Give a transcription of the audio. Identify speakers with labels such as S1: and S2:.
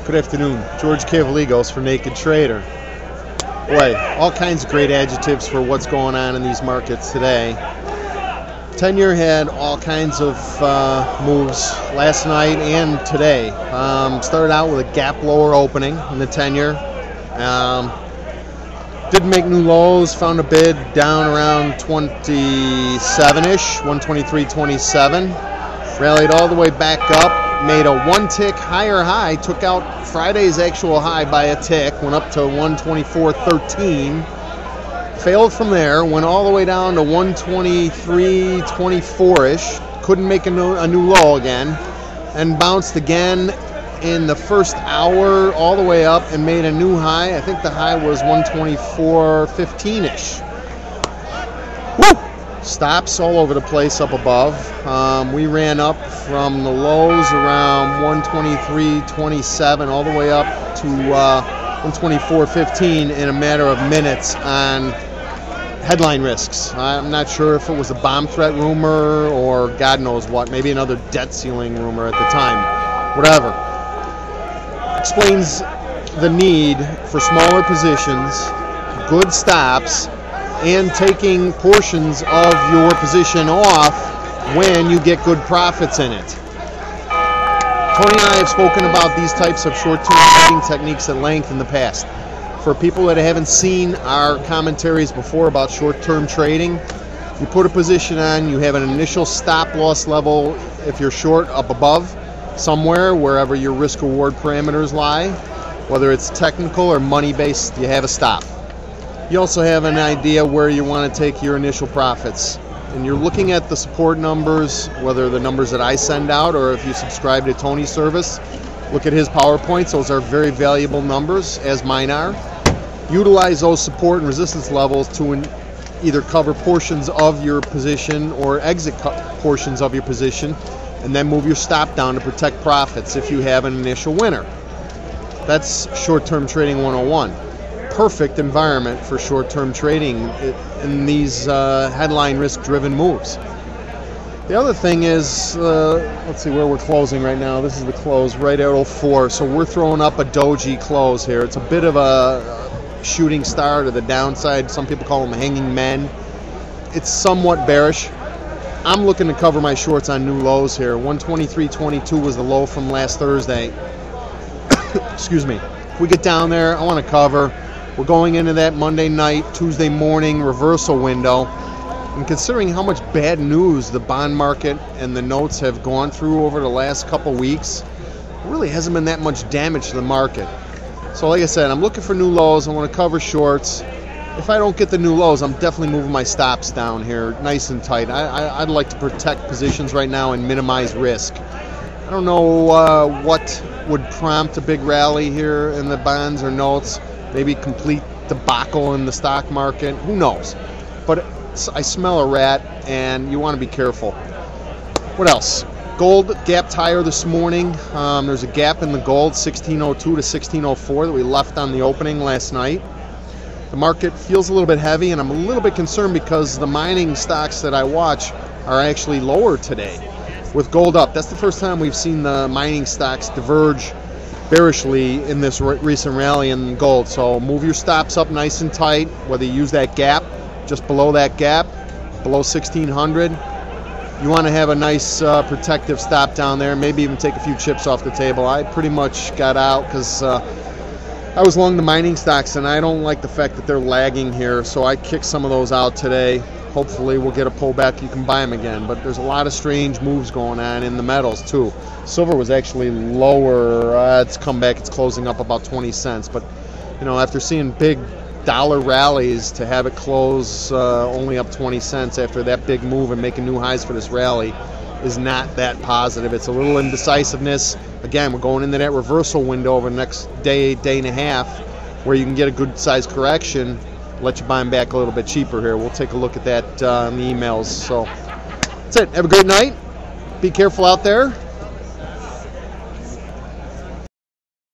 S1: Good afternoon. George Cavaligos for Naked Trader. Boy, all kinds of great adjectives for what's going on in these markets today. 10-year had all kinds of moves last night and today. Started out with a gap lower opening in the 10-year. Didn't make new lows, found a bid down around 27-ish, 123.27. Rallied all the way back up, made a one tick higher high, took out Friday's actual high by a tick, went up to 124.13. Failed from there, went all the way down to 123.24-ish. Couldn't make a new low again, and bounced again in the first hour all the way up and made a new high. I think the high was 124.15-ish. Woo! Stops all over the place up above. We ran up from the lows around 123.27 all the way up to 124.15 in a matter of minutes on headline risks. I'm not sure if it was a bomb threat rumor or God knows what, maybe another debt ceiling rumor at the time. Whatever. Explains the need for smaller positions, good stops, and taking portions of your position off when you get good profits in it. Tony and I have spoken about these types of short-term trading techniques at length in the past. For people that haven't seen our commentaries before about short-term trading, you put a position on, you have an initial stop loss level if you're short up above somewhere, wherever your risk-reward parameters lie, whether it's technical or money-based, you have a stop. You also have an idea where you want to take your initial profits. And you're looking at the support numbers, whether the numbers that I send out or if you subscribe to Tony's service, look at his PowerPoints. Those are very valuable numbers, as mine are. Utilize those support and resistance levels to either cover portions of your position or exit portions of your position, and then move your stop down to protect profits if you have an initial winner. That's short-term trading 101. Perfect environment for short-term trading in these headline risk-driven moves. The other thing is, let's see where we're closing right now. This is the close right at 04. So we're throwing up a doji close here. It's a bit of a shooting star to the downside. Some people call them hanging men. It's somewhat bearish. I'm looking to cover my shorts on new lows here. 123.22 was the low from last Thursday. Excuse me. If we get down there, I want to cover. We're going into that Monday night, Tuesday morning reversal window. And considering how much bad news the bond market and the notes have gone through over the last couple weeks, there really hasn't been that much damage to the market. So like I said, I'm looking for new lows. I want to cover shorts. If I don't get the new lows, I'm definitely moving my stops down here nice and tight. I'd like to protect positions right now and minimize risk. I don't know what would prompt a big rally here in the bonds or notes. Maybe complete debacle in the stock market. Who knows? But I smell a rat, and you want to be careful. What else? Gold gapped higher this morning. There's a gap in the gold, 1602 to 1604, that we left on the opening last night. The market feels a little bit heavy, and I'm a little bit concerned because the mining stocks that I watch are actually lower today with gold up. That's the first time we've seen the mining stocks diverge bearishly in this recent rally in gold. So move your stops up nice and tight, whether you use that gap, just below that gap, below 1600. You want to have a nice protective stop down there, maybe even take a few chips off the table. I pretty much got out because I was long the mining stocks, and I don't like the fact that they're lagging here, so I kicked some of those out today. Hopefully we'll get a pullback, you can buy them again. But there's a lot of strange moves going on in the metals too. Silver was actually lower. It's come back, it's closing up about 20 cents. But you know, after seeing big dollar rallies, to have it close only up 20 cents after that big move and making new highs for this rally is not that positive. It's a little indecisiveness. Again, we're going into that reversal window over the next day and a half where you can get a good sized correction, let you buy them back a little bit cheaper here. We'll take a look at that in the emails. So that's it. Have a great night. Be careful out there.